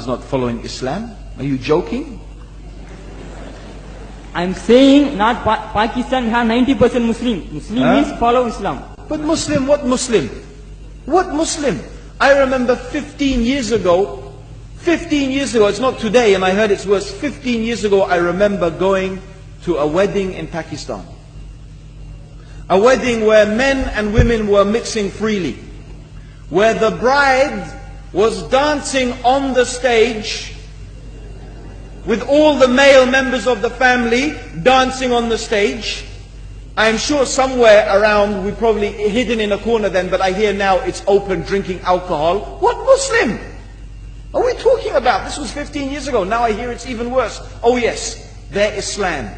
is not following Islam? Are you joking? I'm saying not Pakistan have 90% Muslim. Muslim means follow Islam. But Muslim, what Muslim? What Muslim? I remember 15 years ago, it's not today and I heard it's worse. 15 years ago I remember going to a wedding in Pakistan. A wedding where men and women were mixing freely. Where the bride was dancing on the stage with all the male members of the family dancing on the stage. I'm sure somewhere around, we probably hidden in a corner then, but I hear now it's open, drinking alcohol. What Muslim are we talking about? This was 15 years ago. Now I hear it's even worse. Oh yes, their Islam.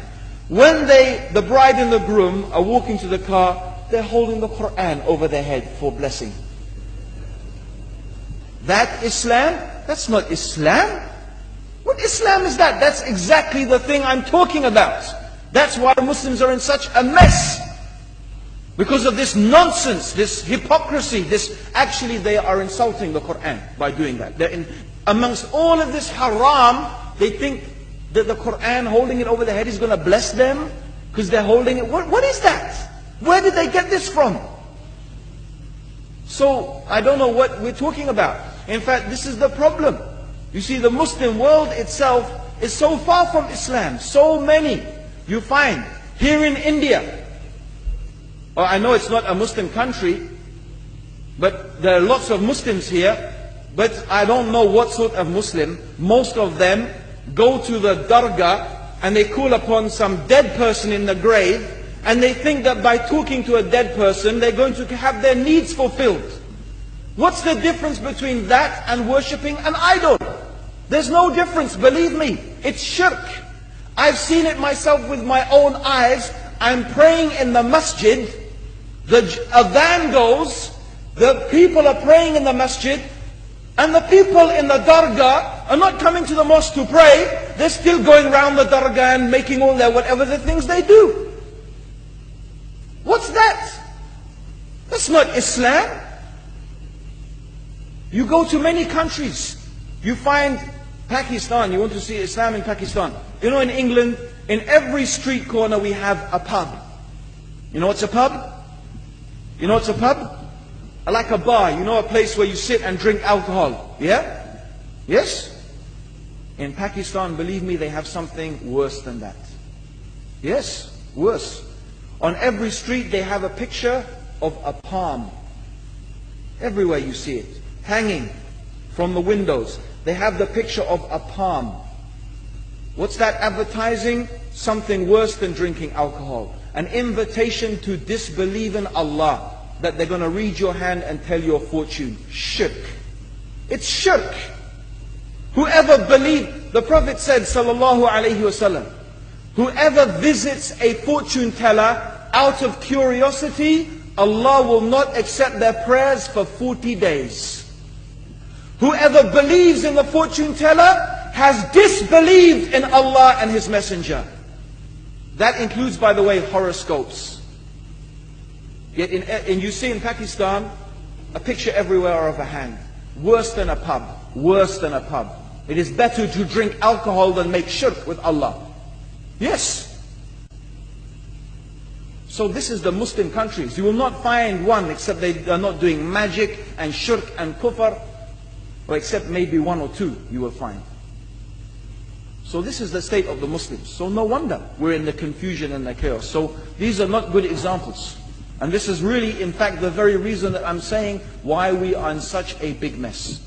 When the bride and the groom are walking to the car, they're holding the Quran over their head for blessing. That Islam? That's not Islam. What Islam is that? That's exactly the thing I'm talking about. That's why Muslims are in such a mess. Because of this nonsense, this hypocrisy, actually they are insulting the Quran by doing that. Amongst all of this haram, they think that the Quran, holding it over their head, is going to bless them because they're holding it. What is that? Where did they get this from? So, I don't know what we're talking about. In fact, this is the problem. You see, the Muslim world itself is so far from Islam. So many you find here in India. Well, I know it's not a Muslim country, but there are lots of Muslims here. But I don't know what sort of Muslim. Most of them go to the dargah and they call upon some dead person in the grave, and they think that by talking to a dead person, they're going to have their needs fulfilled. What's the difference between that and worshipping an idol? There's no difference, believe me. It's shirk. I've seen it myself with my own eyes. I'm praying in the masjid. The adhan goes. The people are praying in the masjid. And the people in the dargah are not coming to the mosque to pray. They're still going around the dargah and making all their whatever the things they do. What's that? That's not Islam. You go to many countries. You find Pakistan, you want to see Islam in Pakistan. You know, in England, in every street corner we have a pub. You know what's a pub? You know what's a pub? Like a bar, you know, a place where you sit and drink alcohol. Yeah? Yes? In Pakistan, believe me, they have something worse than that. Yes, worse. On every street they have a picture of a palm. Everywhere you see it. Hanging from the windows. They have the picture of a palm. What's that advertising? Something worse than drinking alcohol. An invitation to disbelieve in Allah. That they're going to read your hand and tell your fortune. Shirk. It's shirk. Whoever believes, the Prophet said, sallallahu alaihi wasallam, whoever visits a fortune teller out of curiosity, Allah will not accept their prayers for 40 days. Whoever believes in the fortune teller has disbelieved in Allah and His Messenger. That includes, by the way, horoscopes. Yet and you see in Pakistan, a picture everywhere of a hand. Worse than a pub. Worse than a pub. It is better to drink alcohol than make shirk with Allah. Yes. So this is the Muslim countries. You will not find one except they are not doing magic and shirk and kufr. Or except maybe one or two you will find. So this is the state of the Muslims. So no wonder we're in the confusion and the chaos. So these are not good examples. And this is really, in fact, the very reason that I'm saying why we are in such a big mess.